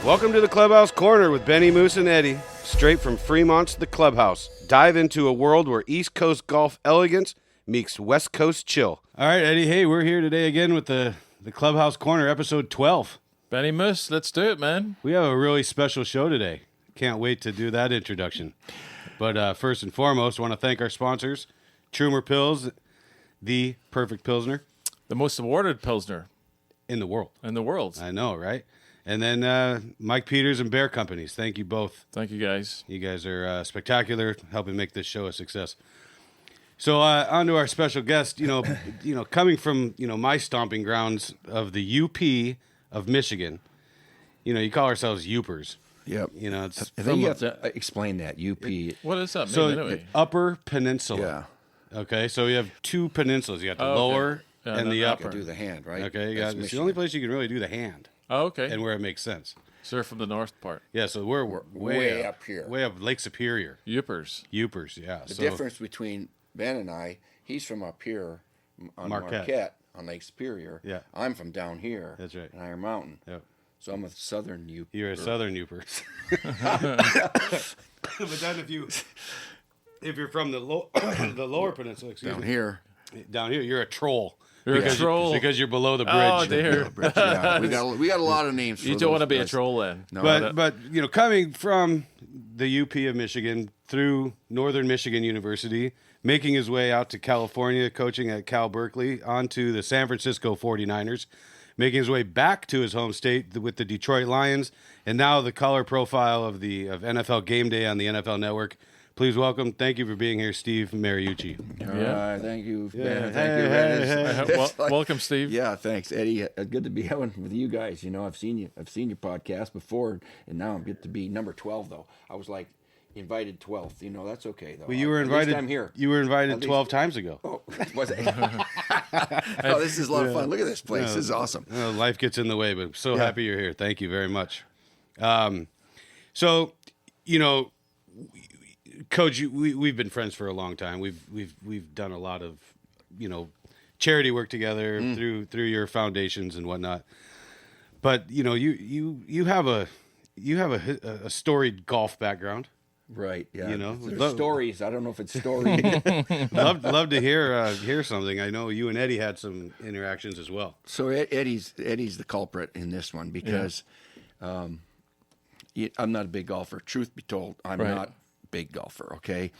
Welcome to the Clubhouse Corner with Benny, Moose, and Eddie. Straight from Fremont to the Clubhouse. Dive into a world where East Coast golf elegance meets West Coast chill. All right, Eddie. Hey, we're here today again with the Clubhouse Corner, episode 12. Benny, Moose, let's do it, man. We have a really special show today. Can't wait to do that introduction. But first and foremost, I want to thank our sponsors, Trumer Pils, the perfect Pilsner. The most awarded Pilsner. In the world. In the world. I know, right? And then Mike Peters and Bear Companies. Thank you both. Thank you, guys. You guys are spectacular, helping make this show a success. So on to our special guest. Coming from my stomping grounds of the UP of Michigan. You call ourselves Upers. Yep. It's I think you have to explain that UP. What does that mean so anyway? Upper Peninsula. Yeah. Okay, so you have two peninsulas. You got the lower and the You upper. can do the hand, right? Okay, That's it's the only place you can really do the hand. Oh, okay. And where it makes sense. So from the north part. Yeah, so we're way up here. Way up Lake Superior. Upers, yeah. The difference between Ben and I, he's from up here on Marquette on Lake Superior. Yeah. I'm from down here. That's right. In Iron Mountain. Yep. So I'm a southern Uper. You're a southern Uper. But then if you're from the lower peninsula, down here. Down here, you're a troll. You're a troll because you're below the bridge. Oh, dear. Yeah, we got a lot of names. You don't want to be a troll then. No, But coming from the UP of Michigan through Northern Michigan University, making his way out to California, coaching at Cal Berkeley, onto the San Francisco 49ers, making his way back to his home state with the Detroit Lions, and now the color profile of NFL Gameday on the NFL Network. Please welcome, thank you for being here, Steve Mariucci. All right, thank you. Yeah. Thank you, Ed. Welcome, Steve. Yeah, thanks, Eddie. Good to be on with you guys. I've seen your podcast before, and now I'm get to be number 12. Though I was like invited 12th. That's okay though. Well, you were invited. At least I'm here. You were invited 12 times ago. Oh, was it? Oh, this is a lot of fun. Look at this place. This is awesome. Life gets in the way, but I'm so happy you're here. Thank you very much. Coach, we've been friends for a long time. We've done a lot of, charity work together through your foundations and whatnot. But you have a storied golf background, right? Yeah. There's stories. I don't know if it's story. love to hear something. I know you and Eddie had some interactions as well. So Eddie's the culprit in this one because I'm not a big golfer. Truth be told, I'm not big golfer, okay?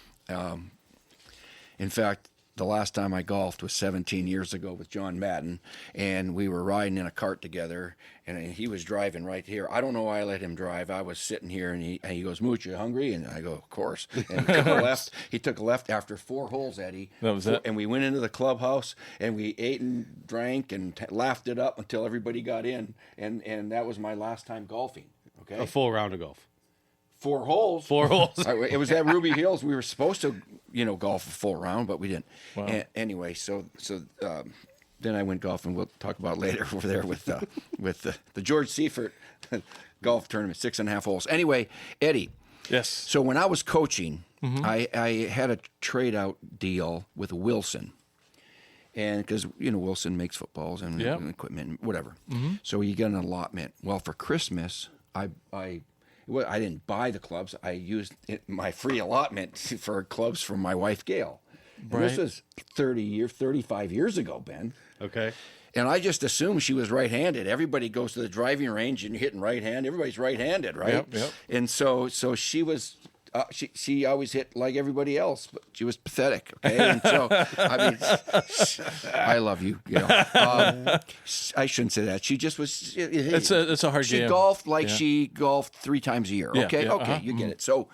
In fact, the last time I golfed was 17 years ago with John Madden, and we were riding in a cart together, and he was driving right here. I don't know why I let him drive. I was sitting here, and he goes, "Mooch, you hungry?" And I go, "Of course." And he took a left. He took a left after 4 holes, Eddie. That was it. And we went into the clubhouse, and we ate and drank and laughed it up until everybody got in, and that was my last time golfing, okay? A full round of golf. 4 holes. 4 holes. It was at Ruby Hills. We were supposed to, golf a full round, but we didn't. Wow. Anyway, so then I went golfing. We'll talk about later over there with the George Seifert golf tournament, 6.5 holes. Anyway, Eddie. Yes. So when I was coaching, I had a trade out deal with Wilson. And because, Wilson makes footballs and equipment and whatever. Mm-hmm. So you get an allotment. Well, for Christmas, I didn't buy the clubs. I used my free allotment for clubs from my wife, Gail. And this was 35 years ago, Ben. Okay. And I just assumed she was right-handed. Everybody goes to the driving range and you're hitting right hand. Everybody's right-handed, right? Yep. And so she was... she always hit like everybody else, but she was pathetic. Okay, and so I love you. I shouldn't say that. She just was. It's a hard game. She golfed like she golfed 3 times a year. Okay, you get it. So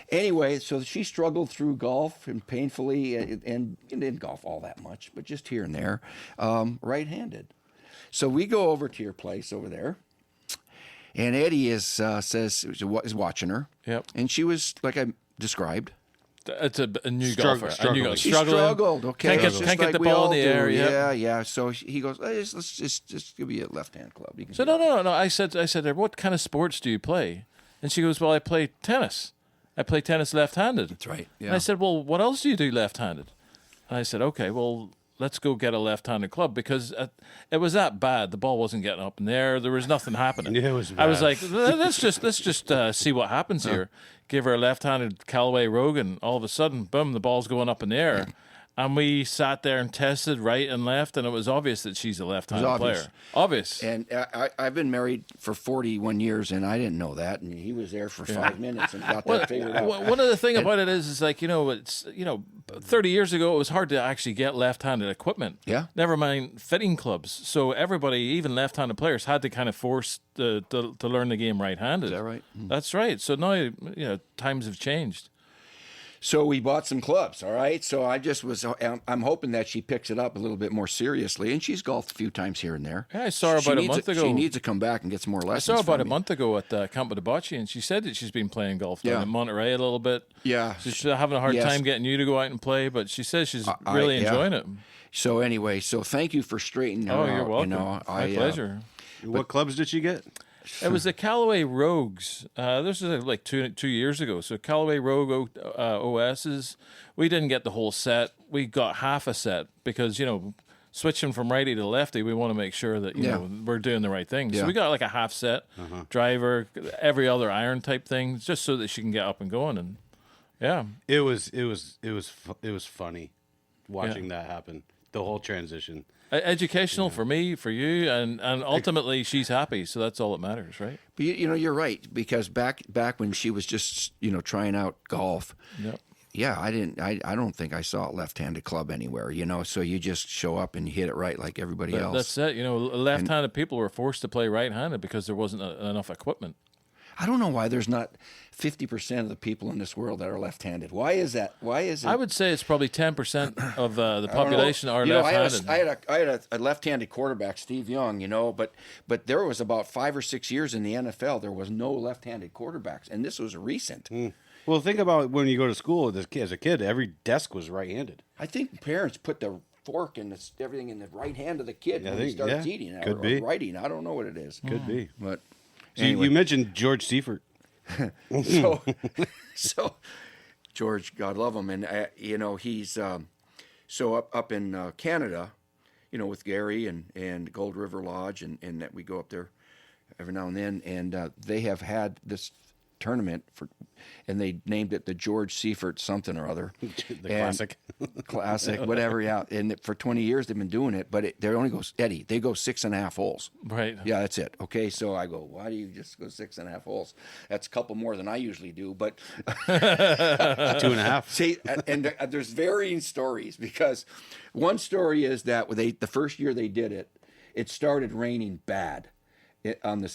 anyway, so she struggled through golf and painfully, and didn't golf all that much, but just here and there, right-handed. So we go over to your place over there. And Eddie is watching her. Yep. And she was, like I described. It's a new golfer. She struggled. Okay. Can't get the ball in the air. Yeah. So he goes, hey, let's just give you a left-hand club. You can so no. I said, what kind of sports do you play? And she goes, well, I play tennis. I play tennis left-handed. That's right. Yeah. And I said, well, what else do you do left-handed? And I said, okay, well, let's go get a left-handed club because it was that bad. The ball wasn't getting up in there. There was nothing happening. Yeah, it was I was bad. like, let's just see what happens here. Give her a left-handed Callaway Rogue, and all of a sudden, boom, the ball's going up in the air. And we sat there and tested right and left, and it was obvious that she's a left-handed player. Obvious. And I've been married for 41 years, and I didn't know that. And he was there for 5 minutes and got that figured out. One of the thing about it is like, it's 30 years ago, it was hard to actually get left-handed equipment. Yeah. Never mind fitting clubs. So everybody, even left-handed players, had to kind of force to learn the game right-handed. Is that right? That's right. So now, times have changed. So we bought some clubs, all right? So I'm hoping that she picks it up a little bit more seriously, and she's golfed a few times here and there. Yeah, I saw her about a month ago. She needs to come back and get some more lessons. I saw her about a me. month ago at Campo de Bocce, and she said that she's been playing golf down in Monterey a little bit. Yeah. So she's having a hard time getting you to go out and play, but she says she's really enjoying it. So anyway, thank you for straightening her out. Oh, you're welcome. My pleasure. What clubs did she get? It was the Callaway Rogues. This was like two years ago. So Callaway Rogue OSs. We didn't get the whole set. We got half a set because, switching from righty to lefty, we want to make sure that, we're doing the right thing. So we got like a half set, driver, every other iron type thing, just so that she can get up and going. And yeah. It was funny watching that happen. The whole transition. Educational for me, for you, and ultimately she's happy, so that's all that matters, right? But you're right, because back when she was just trying out golf, I don't think I saw a left-handed club anywhere, so you just show up and you hit it right like everybody else. That's it. Left-handed people were forced to play right-handed because there wasn't enough equipment. I don't know why there's not 50% of the people in this world that are left-handed. Why is that? Why is it? I would say it's probably 10% of the population are left-handed. I had a left-handed quarterback, Steve Young, but there was about 5 or 6 years in the NFL there was no left-handed quarterbacks, and this was recent. Well, think about when you go to school as a kid. Every desk was right-handed. I think parents put the fork and everything in the right hand of the kid when he starts eating or writing. I don't know what it is. Could be, but. So anyway. you mentioned George Seifert. so George, God love him, and he's so up in Canada, with Gary and Gold River Lodge, and that we go up there every now and then, and they have had this tournament and they named it the George Seifert something or other. Classic, whatever, yeah. And for 20 years they've been doing it, but they only go, Eddie, they go 6.5 holes. Right. Yeah, that's it. Okay, so I go, why do you just go 6.5 holes? That's a couple more than I usually do, but 2.5. See, and there's varying stories, because one story is that the first year they did it, it started raining bad on the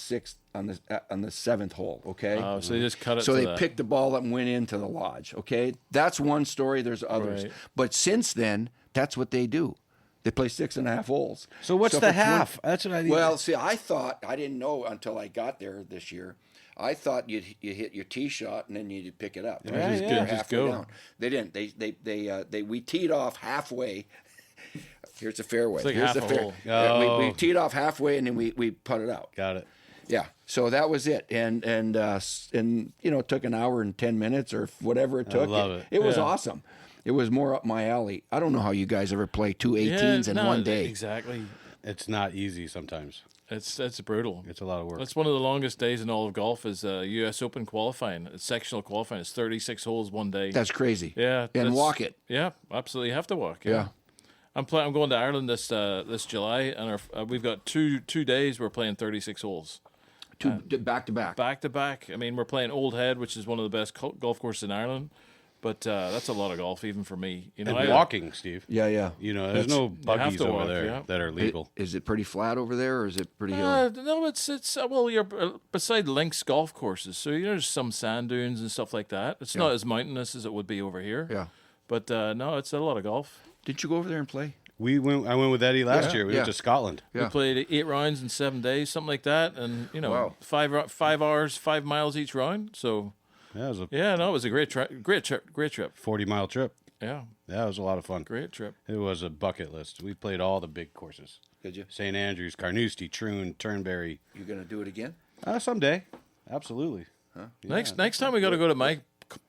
seventh hole. Okay. Oh, so they just cut it. So they picked the ball up and went into the lodge. Okay, that's one story. There's others, right. But since then, that's what they do. They play 6.5 holes. So what's the half? That's what I need. Well, see, I didn't know until I got there this year. I thought you hit your tee shot and then you'd pick it up. Just go. Down. They didn't. We teed off halfway. Here's the fairway. It's like Here's half the a hole. Oh. We teed off halfway and then we putted out. Got it. Yeah. So that was it, and it took an hour and 10 minutes or whatever it took. I love it. It was awesome. It was more up my alley. I don't know how you guys ever play two 18s in one day. Exactly. It's not easy sometimes. It's brutal. It's a lot of work. That's one of the longest days in all of golf is U.S. Open qualifying. It's sectional qualifying. It's 36 holes one day. That's crazy. Yeah. And walk it. Yeah, absolutely. You have to walk. Yeah. I'm going to Ireland this July, and we've got two days. We're playing 36 holes. Back to back. Back to back. I mean, we're playing Old Head, which is one of the best golf courses in Ireland. But that's a lot of golf, even for me. And walking, Steve. Yeah. There's no buggies over there that are legal. Is it pretty flat over there, or is it pretty hilly? No, it's well, you're beside links golf courses, so there's some sand dunes and stuff like that. It's not as mountainous as it would be over here. Yeah. But no, it's a lot of golf. Didn't you go over there and play? I went with Eddie last year. We went to Scotland. Yeah. We played 8 rounds in 7 days, something like that, and 5 hours, 5 miles each round. So it was a great trip. 40-mile trip. Yeah, it was a lot of fun. Great trip. It was a bucket list. We played all the big courses. Did you? St. Andrews, Carnoustie, Troon, Turnberry. You gonna do it again? Someday, absolutely. Huh? Yeah. Next time we got to go to my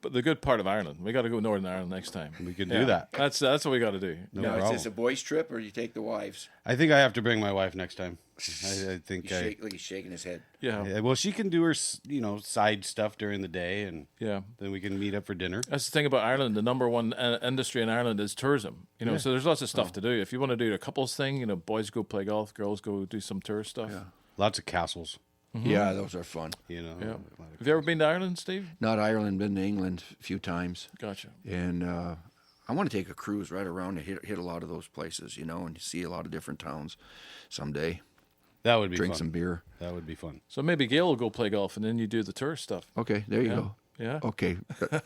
the good part of Ireland. We got to go Northern Ireland next time. We can do that. That's what we got to do. Now, is problem. this a boys' trip, or do you take the wives? I think I have to bring my wife next time. I think He's shaking his head. Yeah. well, she can do her, side stuff during the day, and Yeah. then we can meet up for dinner. That's the thing about Ireland. The number one industry in Ireland is tourism. So there's lots of stuff to do. If you want to do a couples thing, boys go play golf, girls go do some tourist stuff. Yeah. Lots of castles. Yeah, those are fun. Yeah. Have you ever been to Ireland, Steve? Not Ireland, been to England a few times. Gotcha. And I want to take a cruise right around and hit a lot of those places, and see a lot of different towns someday. That would be Drink fun. some beer. That would be fun. So maybe Gail will go play golf, and then you do the tourist stuff. Okay, there you go. Yeah. Okay.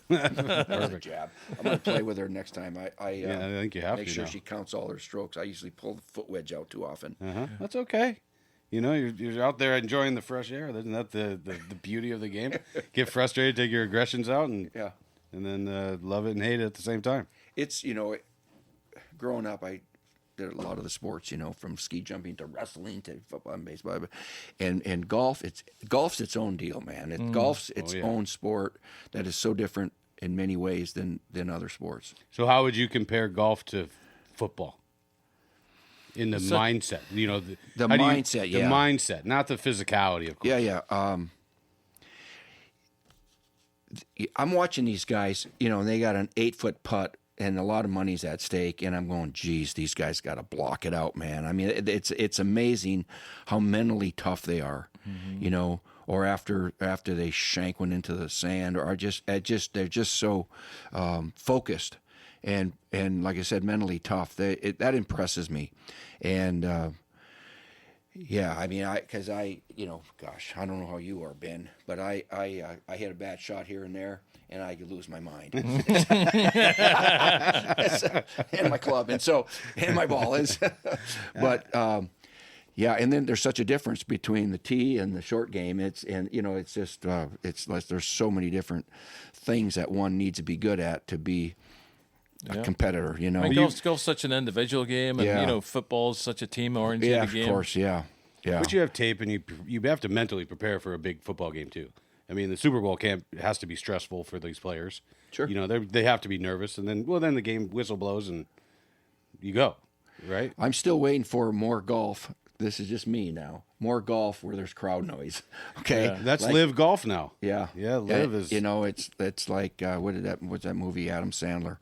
That's a jab. I'm going to play with her next time. I think you have make to sure now. she counts all her strokes. I usually pull the foot wedge out too often. That's okay. You're out there enjoying the fresh air. Isn't that the beauty of the game? Get frustrated, take your aggressions out, and then love it and hate it at the same time. It's, growing up, I did a lot of the sports, from ski jumping to wrestling to football and baseball. And golf's its own deal, man. Golf's its own sport that is so different in many ways than other sports. So how would you compare golf to football? In the mindset, The how do you- mindset, yeah. The mindset, not the physicality, of course. Yeah. I'm watching these guys, and they got an 8-foot putt, and a lot of money's at stake, and I'm going, geez, these guys got to block it out, man. I mean, it's amazing how mentally tough they are, or after they shank one into the sand, or they're just so focused. And like I said, mentally tough. That impresses me, and I mean, gosh, I don't know how you are, Ben, but I hit a bad shot here and there, and I could lose my mind, and my club, and my ball is, but. And then there's such a difference between the tee and the short game. It's just there's so many different things that one needs to be good at to be a competitor, I mean, golf's such an individual game, and football's such a team-oriented game. Of course, yeah. But you have tape, and you have to mentally prepare for a big football game too. I mean, the Super Bowl camp has to be stressful for these players. Sure, they have to be nervous, and then the game whistle blows and you go, right? I'm still waiting for more golf. This is just me now. More golf where there's crowd noise. Okay, Yeah. That's live golf now. Yeah, live is. It's like what's that movie? Adam Sandler.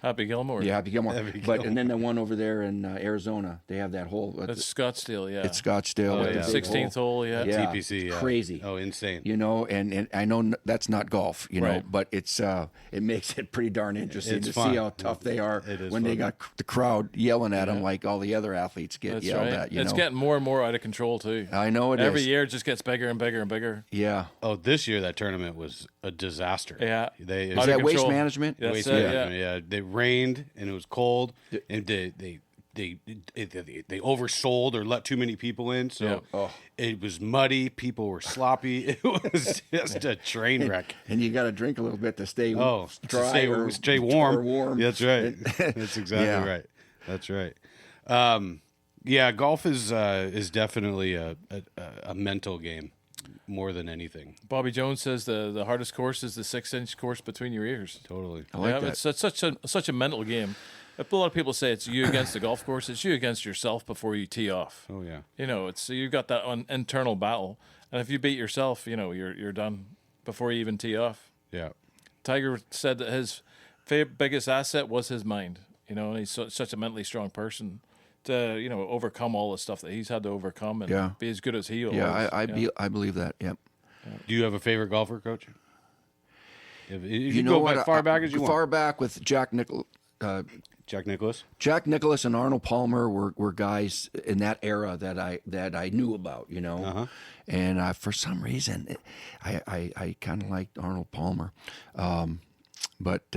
Happy Gilmore. Yeah, Happy Gilmore. And then the one over there in Arizona, they have that whole. That's Scottsdale. Yeah, it's Scottsdale. Oh, yeah. 16th hole. Yeah. TPC. Yeah. Crazy. Oh, insane. And I know that's not golf. Right. But it makes it pretty darn interesting to fun. see how tough they are when fun. they got the crowd yelling at them like all the other athletes get That's yelled right. at. It's getting more and more out of control too. I know it Every is. year it just gets bigger and bigger and bigger. Yeah. Oh, this year that tournament was a disaster. Yeah. Is Out that of waste control. management? That's Waste it, management, yeah. It rained and it was cold, and they oversold or let too many people in, so it was muddy. People were sloppy. It was just a train wreck. And you got to drink a little bit to stay Oh, dry to stay warm. or warm. That's right. That's exactly right. That's right. Golf is definitely a mental game more than anything. Bobby Jones says the hardest course is the 6-inch course between your ears. Totally. I like that. It's such a mental game. A lot of people say it's you against the golf course. It's you against yourself before you tee off. Oh yeah. So you've got that internal battle, and if you beat yourself, you're done before you even tee off. Yeah. Tiger said that his biggest asset was his mind. And he's such a mentally strong person to overcome all the stuff that he's had to overcome and be as good as he was. Yeah, I believe that. Yep. Do you have a favorite golfer, Coach? If You go know back what? far back as you far want. back with Jack Nicklaus. Jack Nicklaus. Jack Nicklaus and Arnold Palmer were guys in that era that I knew about, and for some reason, I kind of liked Arnold Palmer, but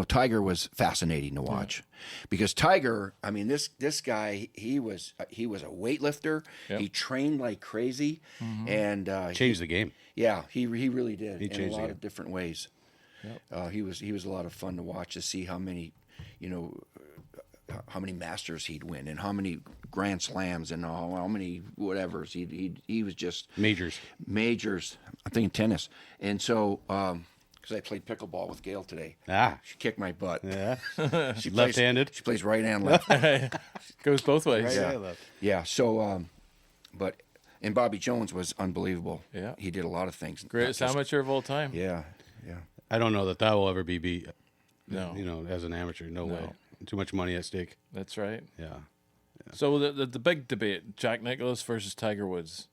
Tiger was fascinating to watch because Tiger, I mean this guy he was a weightlifter, he trained like crazy, and Changed the game. Yeah, he really did He in a changed the lot game. of different ways. He was a lot of fun to watch to see how many, how many Masters he'd win and how many Grand Slams and how many whatevers he was just Majors. I'm thinking tennis, and so because I played pickleball with Gail today. Ah, She kicked my butt. yeah. She Left-handed? She plays right and left. Goes both ways. Right, Yeah. yeah, left. Yeah. So, and Bobby Jones was unbelievable. Yeah. He did a lot of things. Greatest Not just- amateur of all time. Yeah. Yeah. I don't know that will ever be beat. No. You know, as an amateur, no way. Too much money at stake. That's right. Yeah. So the big debate: Jack Nicklaus versus Tiger Woods.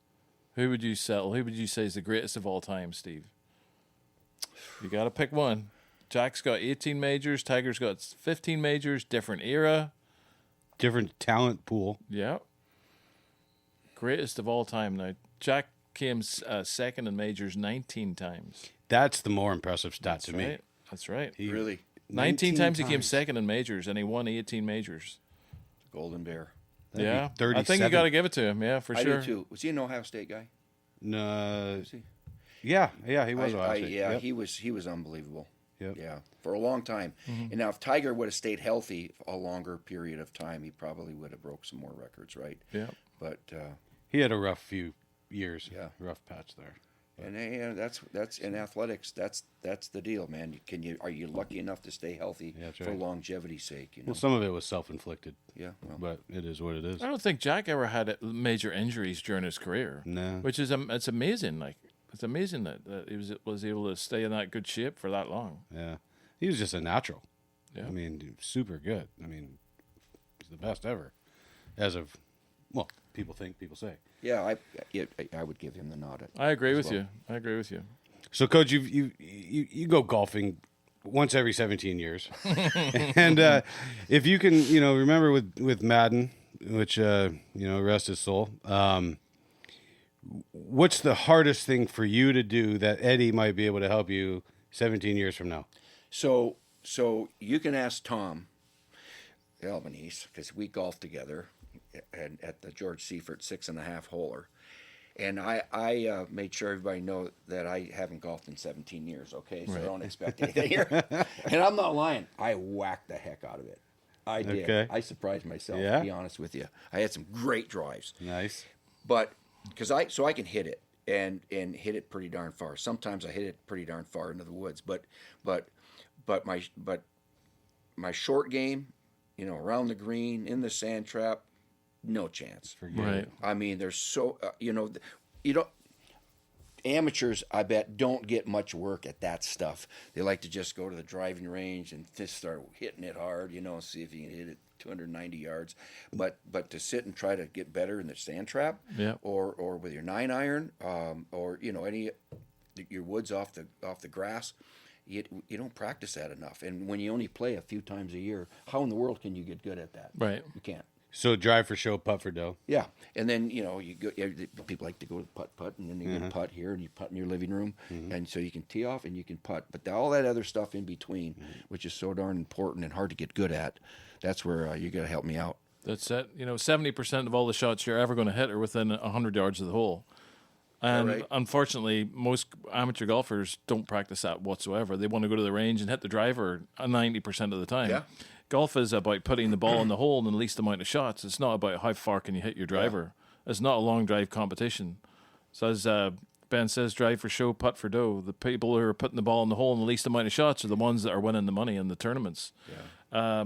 Who would you settle? Who would you say is the greatest of all time, Steve? You got to pick one. Jack's got 18 majors. Tiger's got 15 majors. Different era. Different talent pool. Yeah. Greatest of all time. Now, Jack came second in majors 19 times. That's the more impressive stat to me. Right. That's right. Really. 19 times he came second in majors, and he won 18 majors. Golden Bear. That'd Yeah. be 37. I think you got to give it to him. Yeah, for I sure. do too. Was he an Ohio State guy? No. Was he? Yeah, he was. Ohio State. Yeah, Yep. he was unbelievable. Yep. Yeah, for a long time. And now, if Tiger would have stayed healthy a longer period of time, he probably would have broke some more records, right? Yeah. But He had a rough few years. Yeah. Rough patch there. and that's in athletics. That's the deal, man. Are you lucky enough to stay healthy Yeah, that's for right. longevity's sake? You know. Well, some of it was self-inflicted, Yeah. Well, but it is what it is. I don't think Jack ever had major injuries during his career. No. Which is it's amazing. Like it's amazing that he was able to stay in that good shape for that long. Yeah. He was just a natural. Yeah. I mean, super good. I mean, he's the best ever. As of, well, people say. yeah, I would give him the nod. I agree as with well. you. I agree with you. So, Coach, you go golfing once every 17 years, and if you can, remember with Madden, which rest his soul. What's the hardest thing for you to do that Eddie might be able to help you 17 years from now? So you can ask Tom Albanese, because we golfed together at the George Seifert 6.5 holer. And I made sure everybody know that I haven't golfed in 17 years, okay? So Right. don't expect anything here. And I'm not lying. I whacked the heck out of it. I did. Okay. I surprised myself, Yeah? to be honest with you. I had some great drives. Nice. But so I can hit it and hit it pretty darn far. Sometimes I hit it pretty darn far into the woods. But my short game, around the green, in the sand trap, no chance. Forget Right. it. I mean, there's so amateurs, I bet, don't get much work at that stuff. They like to just go to the driving range and just start hitting it hard, see if you can hit it 290 yards. But to sit and try to get better in the sand trap, Yeah. or with your 9-iron, or any your woods off the grass. You don't practice that enough, and when you only play a few times a year, how in the world can you get good at that? Right. You can't. So drive for show, putt for dough. Yeah, and then you go. People like to go to putt, and then you go putt here, and you putt in your living room, and so you can tee off and you can putt. But all that other stuff in between, which is so darn important and hard to get good at, that's where you got to help me out. That's it. 70% of all the shots you're ever going to hit are within 100 yards of the hole. And right? unfortunately, most amateur golfers don't practice that whatsoever. They want to go to the range and hit the driver 90% of the time. Yeah. Golf is about putting the ball in the hole in the least amount of shots. It's not about how far can you hit your driver. It's not a long drive competition. So as Ben says, drive for show, putt for dough. The people who are putting the ball in the hole in the least amount of shots are the ones that are winning the money in the tournaments. Yeah.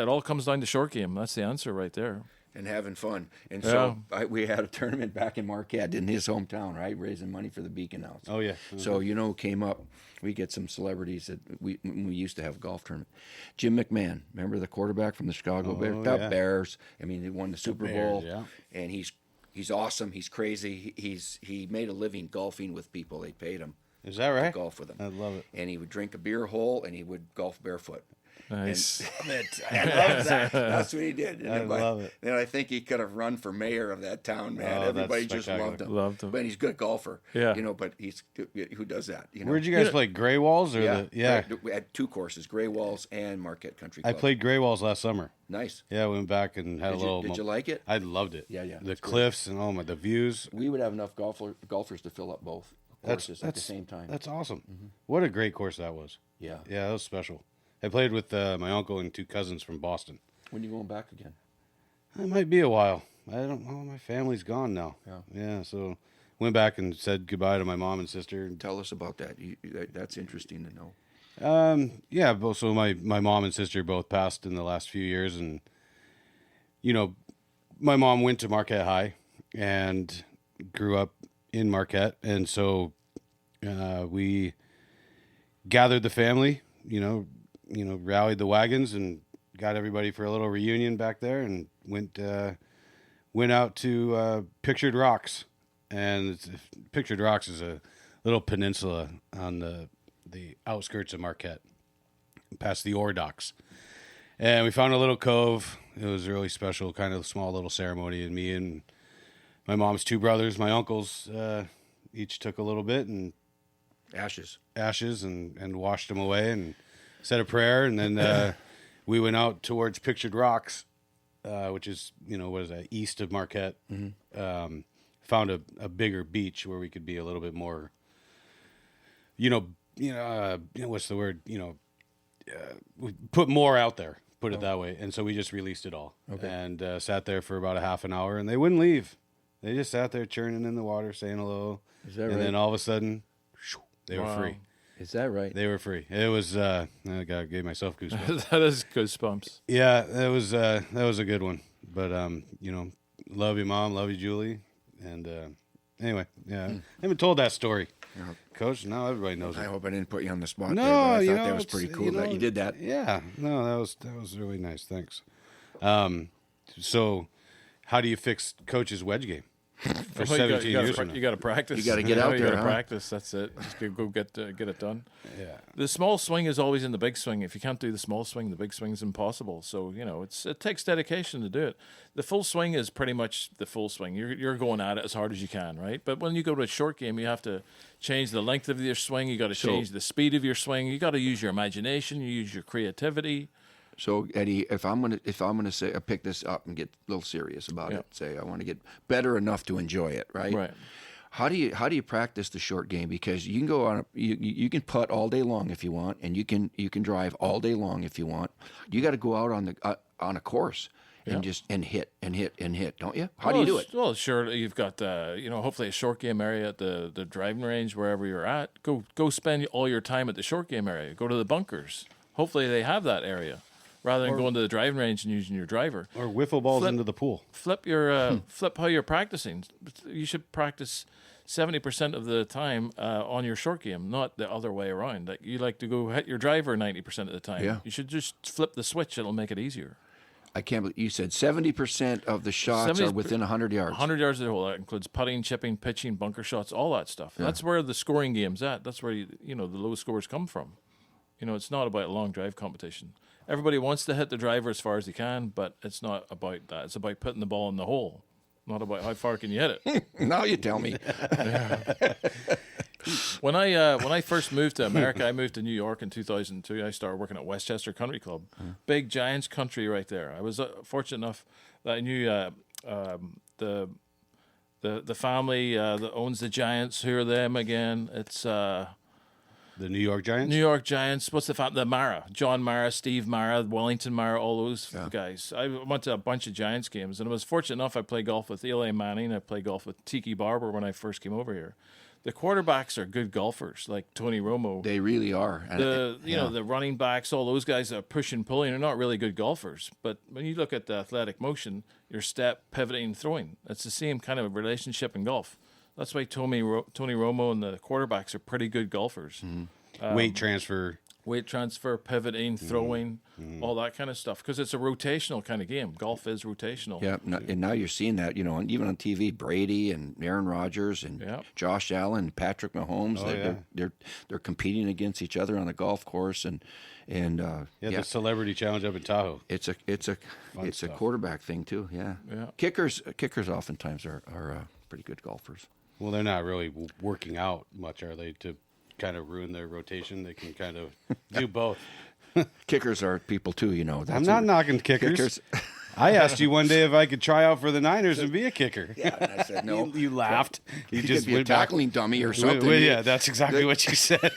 It all comes down to short game. That's the answer right there. And having fun. And so we had a tournament back in Marquette in his hometown, right? Raising money for the Beacon House. Oh, yeah. So, came up, we get some celebrities that we used to have a golf tournament. Jim McMahon, remember the quarterback from the Chicago Bears? yeah. Bears. I mean, he won the Super Bowl. Bears, yeah. And he's awesome. He's crazy. He made a living golfing with people. They paid him Is that to right? golf with him. I love it. And he would drink a beer hole and he would golf barefoot. Nice. I love that. That's what he did. And I love it. And I think he could have run for mayor of that town, man. Oh, that's Everybody just spectacular. loved him. Loved him. But he's a good golfer. Yeah. But who does that? Where'd you guys play? Gray Walls or Yeah. We had two courses, Gray Walls and Marquette Country I Club. played Gray Walls last summer. Nice. Yeah, we went back and had a little. Did you like it? I loved it. Yeah. The It's good. cliffs and the views. We would have enough golfers to fill up both courses at the same time. That's awesome. What a great course that was. Yeah. Yeah, that was special. I played with my uncle and two cousins from Boston. When are you going back again? It might be a while. I don't know. My family's gone now. Yeah. Yeah, so went back and said goodbye to my mom and sister. Tell us about that. That's interesting to know. Yeah, so my mom and sister both passed in the last few years, and my mom went to Marquette High and grew up in Marquette, and so we gathered the family, rallied the wagons and got everybody for a little reunion back there, and went out to Pictured Rocks, and Pictured Rocks is a little peninsula on the outskirts of Marquette, past the ore docks. And we found a little cove. It was really special, kind of small little ceremony. And me and my mom's two brothers, my uncles, each took a little bit and Ashes and washed them away and said a prayer. And then we went out towards Pictured Rocks, which is, east of Marquette. Mm-hmm. Found a bigger beach where we could be a little bit more, what's the word? We put more out there, put it that way. And so we just released it all. Okay. And sat there for about a half an hour, and they wouldn't leave. They just sat there churning in the water, saying hello. Is that right? And then all of a sudden, they were free. Is that right? They were free. It was, I gave myself goosebumps. That is goosebumps. Yeah, that was a good one. But, love you, Mom. Love you, Julie. And anyway, yeah. I haven't told that story. Yeah. Coach, now everybody knows it. I hope I didn't put you on the spot. No, there, but I thought that was pretty cool that you did that. Yeah, no, that was really nice. Thanks. So, how do you fix Coach's wedge game for 17 years from now? You got to practice. You got to get out there. You got to practice. That's it. Just go get it done. Yeah. The small swing is always in the big swing. If you can't do the small swing, the big swing is impossible. So it takes dedication to do it. The full swing is pretty much the full swing. You're going at it as hard as you can, right? But when you go to a short game, you have to change the length of your swing. You got to change the speed of your swing. You got to use your imagination. You use your creativity. So Eddie, if I'm gonna say pick this up and get a little serious about it, say I want to get better enough to enjoy it, right? Right. How do you practice the short game? Because you can go on you can putt all day long if you want, and you can drive all day long if you want. You got to go out on a course and just hit, don't you? How do you do it? Well, sure. You've got hopefully a short game area at the driving range wherever you're at. Go spend all your time at the short game area. Go to the bunkers. Hopefully they have that area, rather than going to the driving range and using your driver. Or wiffle balls into the pool. Flip your flip how you're practicing. You should practice 70% of the time on your short game, not the other way around. Like you like to go hit your driver 90% of the time. Yeah. You should just flip the switch. It'll make it easier. I can't believe you said 70% of the shots are within 100 yards. 100 yards of the hole. That includes putting, chipping, pitching, bunker shots, all that stuff. Yeah. That's where the scoring game's at. That's where the low scores come from. It's not about a long drive competition. Everybody wants to hit the driver as far as they can, but it's not about that. It's about putting the ball in the hole, not about how far can you hit it. Now you tell me. When I first moved to America, I moved to New York in 2002. I started working at Westchester Country Club, big Giants country right there. I was fortunate enough that I knew the family that owns the Giants. Who are them again? It's the New York Giants? New York Giants. What's the Mara? John Mara, Steve Mara, Wellington Mara, all those guys. I went to a bunch of Giants games, and I was fortunate enough I played golf with Eli Manning. I played golf with Tiki Barber when I first came over here. The quarterbacks are good golfers, like Tony Romo. They really are. The running backs, all those guys that are pushing, pulling, are not really good golfers. But when you look at the athletic motion, your step, pivoting, throwing, it's the same kind of relationship in golf. That's why Tony Romo and the quarterbacks are pretty good golfers. Mm-hmm. Weight transfer, pivoting, throwing, all that kind of stuff. Because it's a rotational kind of game. Golf is rotational. Yeah, and now you're seeing that, even on TV, Brady and Aaron Rodgers and Josh Allen, Patrick Mahomes. They're competing against each other on a golf course, and the Celebrity Challenge up in Tahoe. It's a quarterback thing too. Yeah. Kickers oftentimes are pretty good golfers. Well, they're not really working out much, are they, to kind of ruin their rotation? They can kind of do both. Kickers are people too, I'm not knocking kickers. I asked you one day if I could try out for the Niners and be a kicker. Yeah, and I said no. You laughed. You just be a tackling dummy or something. Well, yeah, that's exactly what you said.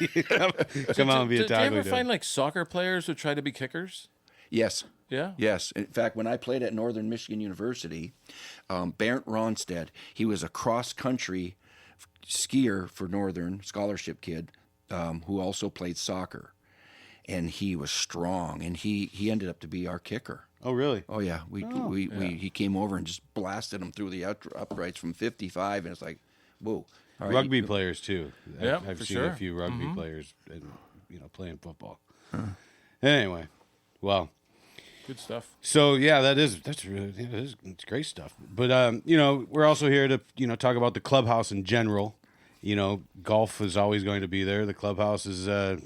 Come on, be a tackling dummy. Did you ever find like soccer players who try to be kickers? Yes. Yeah. Yes. In fact, when I played at Northern Michigan University, Bernd Ronstadt, he was a cross-country skier for Northern, scholarship kid, who also played soccer. And he was strong, and he ended up to be our kicker. Oh, really? Oh yeah, he came over and just blasted him through the uprights from 55, and it's like, whoa. All right. Rugby players too. Yeah, I've for seen sure. a few rugby players, and playing football. Anyway, well, Good stuff. so yeah, it's great stuff. But we're also here to talk about the clubhouse in general. Golf is always going to be there. The clubhouse is the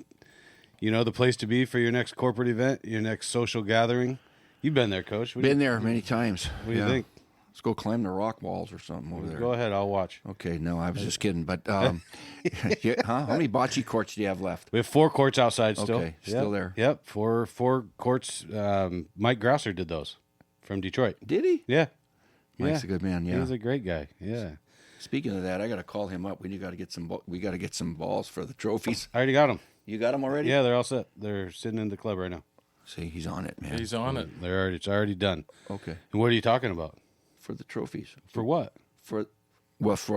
place to be for your next corporate event, your next social gathering. You've been there, Coach. Been there many times. What do you think? Let's go climb the rock walls or something over there. Go ahead, I'll watch. Okay, no, I was just kidding. But how many bocce courts do you have left? We have 4 courts outside still. Okay, still there. Yep, four courts. Mike Grosser did those from Detroit. Did he? Yeah. Mike's a good man. Yeah, He's a great guy. Yeah. Speaking of that, I got to call him up. We got to get some. We got to get some balls for the trophies. I already got them. You got them already? Yeah, they're all set. They're sitting in the club right now. See, he's on it, man. He's on it. It's already done. Okay. And what are you talking about? For the trophies. For what? For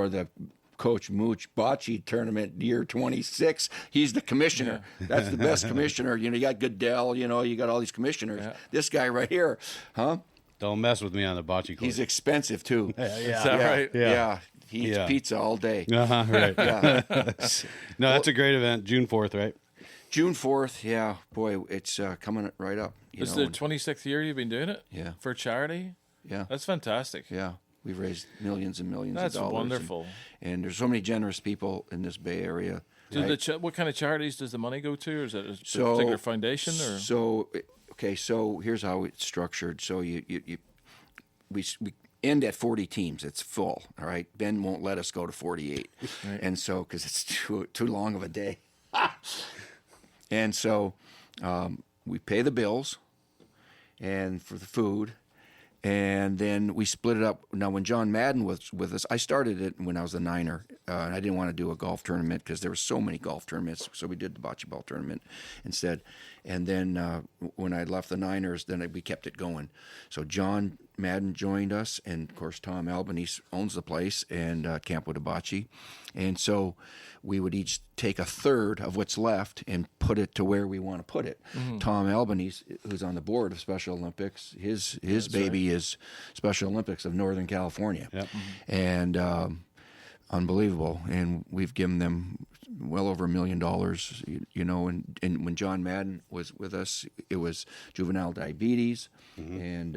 the Coach Mooch Bocce tournament year 26. He's the commissioner. Yeah. That's the best commissioner. You got Goodell. You got all these commissioners. Yeah. This guy right here, huh? Don't mess with me on the bocce court. He's expensive too. Is that right? Yeah. He eats pizza all day. Right. Yeah. No, that's a great event. June 4th, right? June 4th. Yeah. Boy, it's coming right up. This is the 26th year you've been doing it? Yeah. For charity? Yeah. That's fantastic. Yeah. We've raised millions and millions That's of dollars. wonderful. And there's so many generous people in this Bay Area. Right? What kind of charities does the money go to? Or is it a particular foundation? Or? So here's how it's structured. So we end at 40 teams. It's full. All right. Ben won't let us go to 48. Right. And so, because it's too long of a day. And so we pay the bills and for the food. And then we split it up. Now, when John Madden was with us, I started it when I was a Niner, and I didn't want to do a golf tournament because there were so many golf tournaments. So we did the bocce ball tournament instead. And then when I left the Niners, then we kept it going. So John Madden joined us, and of course Tom Albanese owns the place and Campo de Bocce. And so we would each take a third of what's left and put it to where we want to put it. Mm-hmm. Tom Albanese, who's on the board of Special Olympics, his baby is Special Olympics of Northern California. Yep. Mm-hmm. And unbelievable. And we've given them well over $1 million, and when John Madden was with us, it was juvenile diabetes, and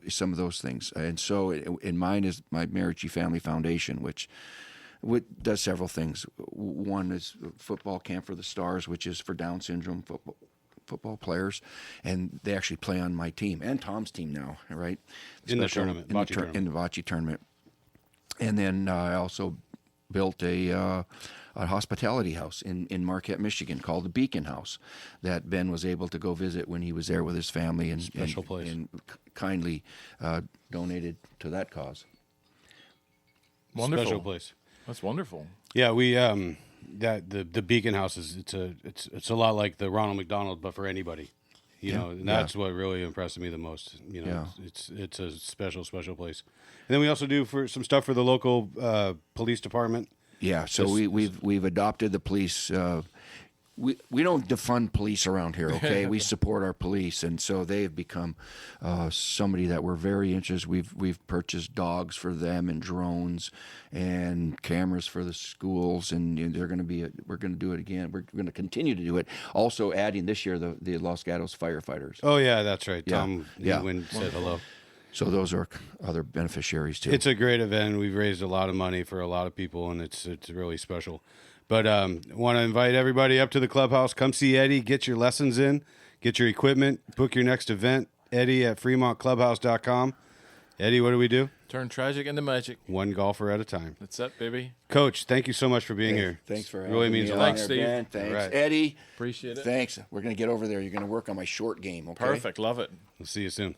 some of those things. And so, in mine is my Mariucci Family Foundation, which does several things. One is football camp for the stars, which is for Down syndrome football players, and they actually play on my team and Tom's team now, right? In the tournament, in the bocce tournament. And then I also built a hospitality house in Marquette, Michigan, called the Beacon House, that Ben was able to go visit when he was there with his family, and special place, and kindly donated to that cause. Wonderful. Special place. That's wonderful. Yeah, we the Beacon House is it's a lot like the Ronald McDonald, but for anybody. And that's what really impressed me the most. It's a special place. And then we also do for some stuff for the local police department. Yeah, so we've adopted the police. We don't defund police around here, okay? We support our police, and so they have become somebody that we're very interested. We've purchased dogs for them and drones and cameras for the schools, and we're going to do it again. We're going to continue to do it. Also, adding this year the Los Gatos firefighters. Oh yeah, that's right. Yeah. Tom said hello. So those are other beneficiaries too. It's a great event. We've raised a lot of money for a lot of people, and it's really special. But want to invite everybody up to the clubhouse. Come see Eddie. Get your lessons in. Get your equipment. Book your next event. Eddie at FremontClubhouse.com. Eddie, what do we do? Turn tragic into magic. One golfer at a time. That's it, baby. Coach, thank you so much for being here. Thanks for having really me. means a lot. Thanks, Steve. Ben, thanks, right. Eddie. Appreciate it. Thanks. We're going to get over there. You're going to work on my short game. Okay. Perfect. Love it. We'll see you soon.